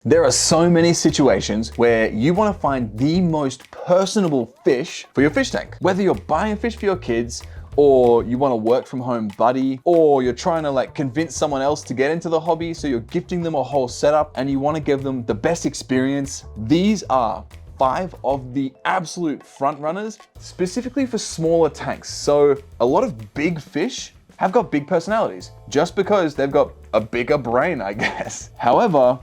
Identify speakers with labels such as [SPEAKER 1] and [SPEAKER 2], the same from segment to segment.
[SPEAKER 1] There are so many situations where you want to find the most personable fish for your fish tank. Whether you're buying a fish for your kids, or you want a work from home buddy, or you're trying to convince someone else to get into the hobby, so you're gifting them a whole setup and you want to give them the best experience. These are 5 of the absolute front runners, specifically for smaller tanks. So a lot of big fish have got big personalities just because they've got a bigger brain, I guess. However,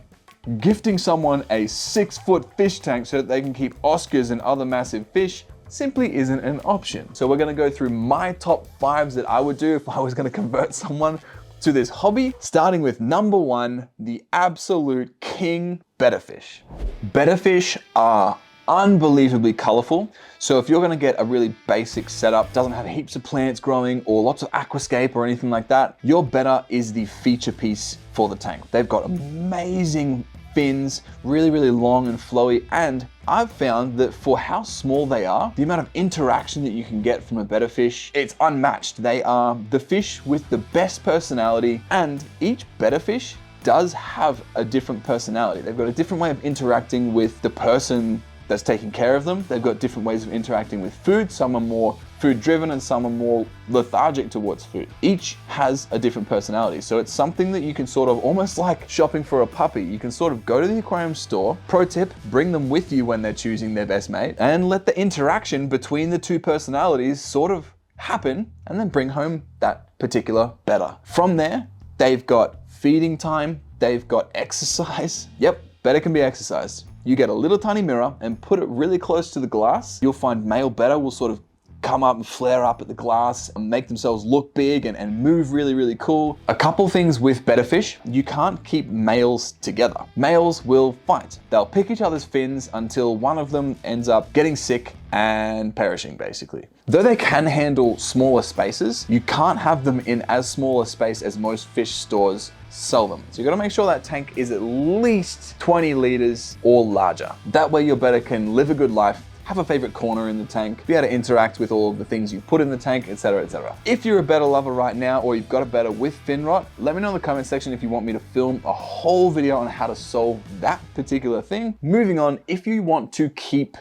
[SPEAKER 1] gifting someone a 6-foot fish tank so that they can keep Oscars and other massive fish simply isn't an option. So we're gonna go through my top 5s that I would do if I was gonna convert someone to this hobby, starting with number 1, the absolute king, betta fish. Betta fish are unbelievably colorful. So if you're gonna get a really basic setup, doesn't have heaps of plants growing or lots of aquascape or anything like that, your betta is the feature piece for the tank. They've got amazing fins, really, really long and flowy. And I've found that for how small they are, the amount of interaction that you can get from a betta fish, it's unmatched. They are the fish with the best personality, and each betta fish does have a different personality. They've got a different way of interacting with the person that's taking care of them. They've got different ways of interacting with food. Some are more food driven and some are more lethargic towards food. Each has a different personality. So it's something that you can sort of, almost like shopping for a puppy, you can sort of go to the aquarium store. Pro tip, bring them with you when they're choosing their best mate and let the interaction between the two personalities sort of happen and then bring home that particular betta. From there, they've got feeding time, they've got exercise. Yep, betta can be exercised. You get a little tiny mirror and put it really close to the glass. You'll find male betta will sort of come up and flare up at the glass and make themselves look big and move really, really cool. A couple things with betta fish, you can't keep males together. Males will fight. They'll pick each other's fins until one of them ends up getting sick and perishing, basically. Though they can handle smaller spaces, you can't have them in as small a space as most fish stores sell them. So you gotta make sure that tank is at least 20 liters or larger. That way your betta can live a good life, have a favorite corner in the tank, be able to interact with all of the things you put in the tank, etc., etc. If you're a betta lover right now, or you've got a betta with fin rot, let me know in the comment section if you want me to film a whole video on how to solve that particular thing. Moving on, if you want to keep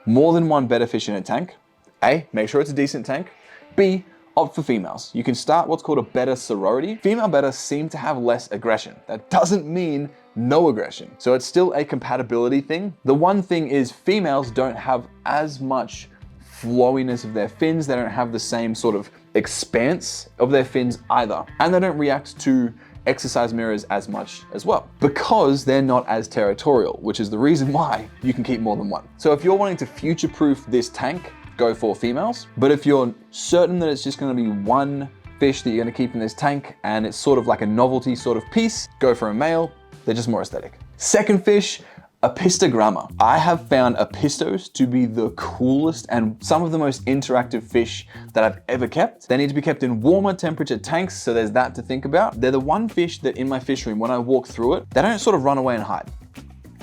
[SPEAKER 1] more than one betta fish in a tank, A, make sure it's a decent tank. B, opt for females. You can start what's called a betta sorority. Female bettas seem to have less aggression. That doesn't mean no aggression. So it's still a compatibility thing. The one thing is females don't have as much flowiness of their fins. They don't have the same sort of expanse of their fins either. And they don't react to exercise mirrors as much as well, because they're not as territorial, which is the reason why you can keep more than one. So if you're wanting to future-proof this tank, go for females. But if you're certain that it's just gonna be one fish that you're gonna keep in this tank and it's sort of like a novelty sort of piece, go for a male. They're just more aesthetic. Second fish, Apistogramma. I have found apistos to be the coolest and some of the most interactive fish that I've ever kept. They need to be kept in warmer temperature tanks, so there's that to think about. They're the one fish that in my fish room, when I walk through it, they don't sort of run away and hide.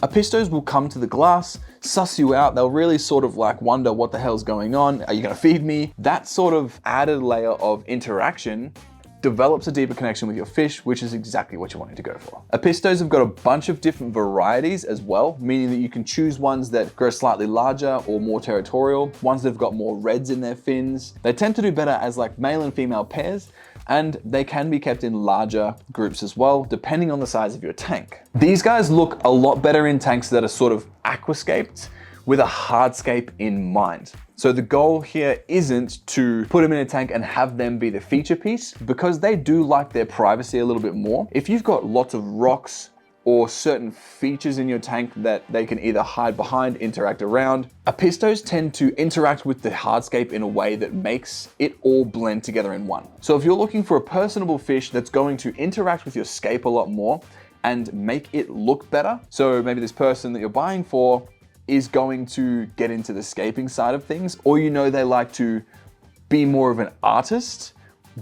[SPEAKER 1] Apistos will come to the glass, suss you out. They'll really sort of wonder what the hell's going on. Are you gonna feed me? That sort of added layer of interaction develops a deeper connection with your fish, which is exactly what you're wanting to go for. Apistos have got a bunch of different varieties as well, meaning that you can choose ones that grow slightly larger or more territorial, ones that have got more reds in their fins. They tend to do better as male and female pairs, and they can be kept in larger groups as well, depending on the size of your tank. These guys look a lot better in tanks that are sort of aquascaped with a hardscape in mind. So the goal here isn't to put them in a tank and have them be the feature piece, because they do like their privacy a little bit more. If you've got lots of rocks or certain features in your tank that they can either hide behind, interact around, apistos tend to interact with the hardscape in a way that makes it all blend together in one. So if you're looking for a personable fish that's going to interact with your scape a lot more and make it look better, so maybe this person that you're buying for is going to get into the scaping side of things, or they like to be more of an artist,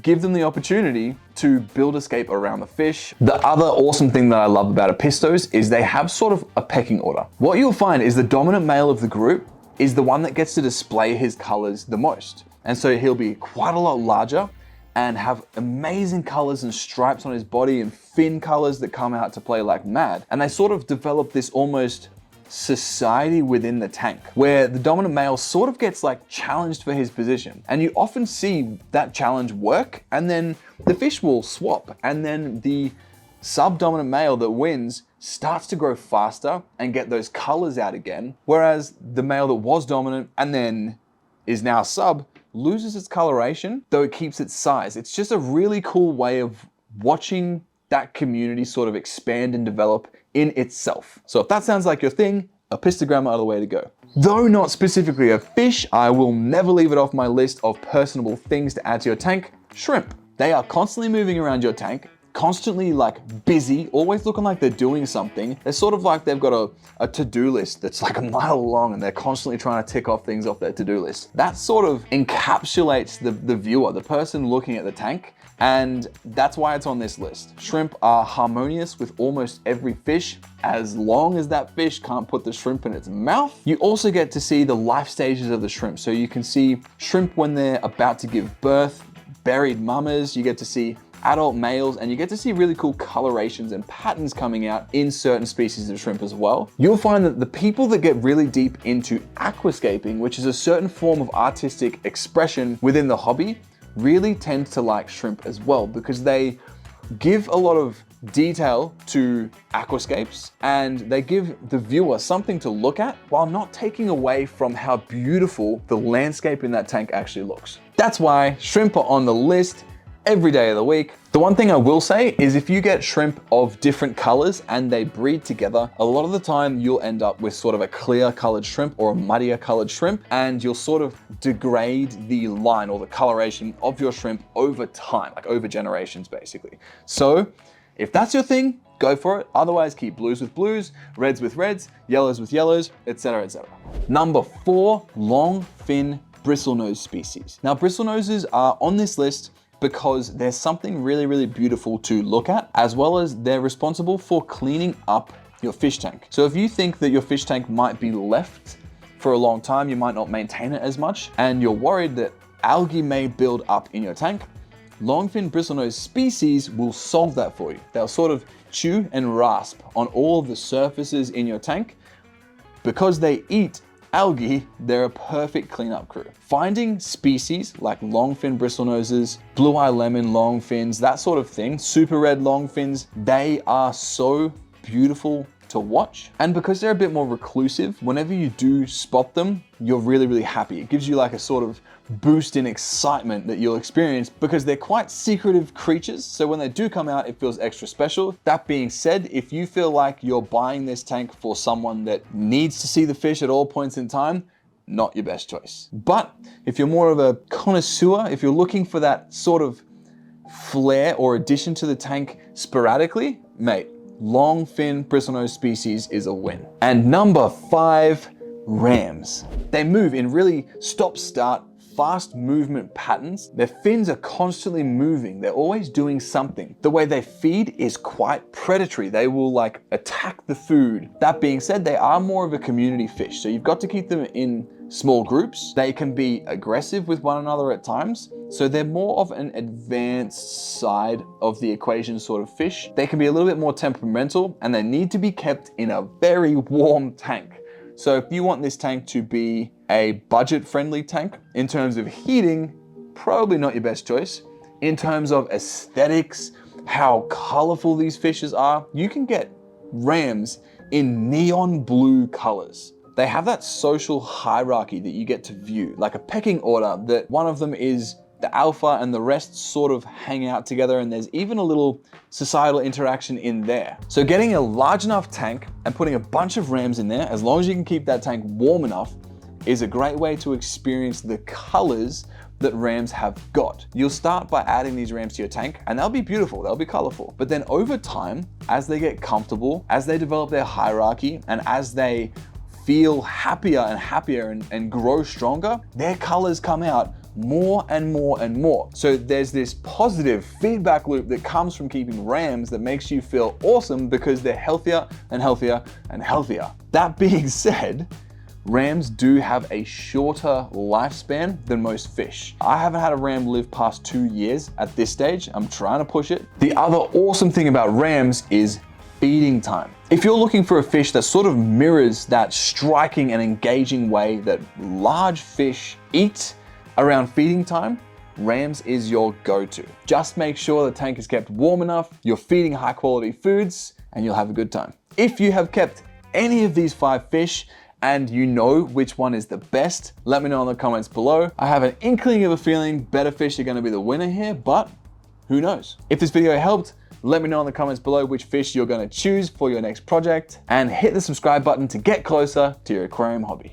[SPEAKER 1] give them the opportunity to build a scape around the fish. The other awesome thing that I love about apistos is they have sort of a pecking order. What you'll find is the dominant male of the group is the one that gets to display his colors the most. And so he'll be quite a lot larger and have amazing colors and stripes on his body and fin colors that come out to play like mad. And they sort of develop this almost society within the tank where the dominant male sort of gets like challenged for his position. And you often see that challenge work, and then the fish will swap, and then the subdominant male that wins starts to grow faster and get those colors out again, whereas the male that was dominant and then is now sub loses its coloration, though it keeps its size. It's just a really cool way of watching that community sort of expand and develop in itself. So if that sounds like your thing, apistogramma are the way to go. Though not specifically a fish, I will never leave it off my list of personable things to add to your tank: shrimp. They are constantly moving around your tank, constantly like busy, always looking like they're doing something. They're sort of like they've got a to-do list that's like a mile long, and they're constantly trying to tick off things off their to-do list. That sort of encapsulates the viewer, the person looking at the tank, and that's why it's on this list. Shrimp are harmonious with almost every fish, as long as that fish can't put the shrimp in its mouth. You also get to see the life stages of the shrimp. So you can see shrimp when they're about to give birth, buried mamas, you get to see adult males, and you get to see really cool colorations and patterns coming out in certain species of shrimp as well. You'll find that the people that get really deep into aquascaping, which is a certain form of artistic expression within the hobby, really tend to like shrimp as well, because they give a lot of detail to aquascapes and they give the viewer something to look at while not taking away from how beautiful the landscape in that tank actually looks. That's why shrimp are on the list every day of the week. The one thing I will say is if you get shrimp of different colors and they breed together, a lot of the time you'll end up with sort of a clear colored shrimp or a muddier colored shrimp, and you'll sort of degrade the line or the coloration of your shrimp over time, like over generations basically. So if that's your thing, go for it. Otherwise, keep blues with blues, reds with reds, yellows with yellows, etc., etc. Number 4, long fin bristlenose species. Now, bristlenoses are on this list because there's something really, really beautiful to look at, as well as they're responsible for cleaning up your fish tank. So if you think that your fish tank might be left for a long time, you might not maintain it as much, and you're worried that algae may build up in your tank, longfin bristlenose species will solve that for you. They'll sort of chew and rasp on all of the surfaces in your tank. Because they eat algae, they're a perfect cleanup crew. Finding species like longfin bristlenoses, blue eye lemon longfins, that sort of thing, super red longfins, they are so beautiful to watch. And because they're a bit more reclusive, whenever you do spot them, you're really, really happy. It gives you like a sort of boost in excitement that you'll experience because they're quite secretive creatures. So when they do come out, it feels extra special. That being said, if you feel like you're buying this tank for someone that needs to see the fish at all points in time, not your best choice. But if you're more of a connoisseur, if you're looking for that sort of flair or addition to the tank sporadically, mate, long fin bristlenose species is a win. And number 5, rams. They move in really stop-start, fast movement patterns. Their fins are constantly moving. They're always doing something. The way they feed is quite predatory. They will like attack the food. That being said, they are more of a community fish. So you've got to keep them in small groups. They can be aggressive with one another at times. So they're more of an advanced side of the equation sort of fish. They can be a little bit more temperamental and they need to be kept in a very warm tank. So if you want this tank to be a budget-friendly tank, in terms of heating, probably not your best choice. In terms of aesthetics, how colorful these fishes are, you can get rams in neon blue colors. They have that social hierarchy that you get to view, like a pecking order, that one of them is the alpha and the rest sort of hang out together, and there's even a little societal interaction in there. So getting a large enough tank and putting a bunch of rams in there, as long as you can keep that tank warm enough, is a great way to experience the colors that rams have got. You'll start by adding these rams to your tank and they'll be beautiful, they'll be colorful. But then over time, as they get comfortable, as they develop their hierarchy, and as they feel happier and happier and grow stronger, their colors come out more and more and more. So there's this positive feedback loop that comes from keeping rams that makes you feel awesome because they're healthier and healthier and healthier. That being said, rams do have a shorter lifespan than most fish. I haven't had a ram live past 2 years at this stage. I'm trying to push it. The other awesome thing about rams is feeding time. If you're looking for a fish that sort of mirrors that striking and engaging way that large fish eat around feeding time, rams is your go-to. Just make sure the tank is kept warm enough, you're feeding high quality foods, and you'll have a good time. If you have kept any of these 5 fish and you know which one is the best, let me know in the comments below. I have an inkling of a feeling better fish are gonna be the winner here, but who knows? If this video helped, let me know in the comments below which fish you're gonna choose for your next project, and hit the subscribe button to get closer to your aquarium hobby.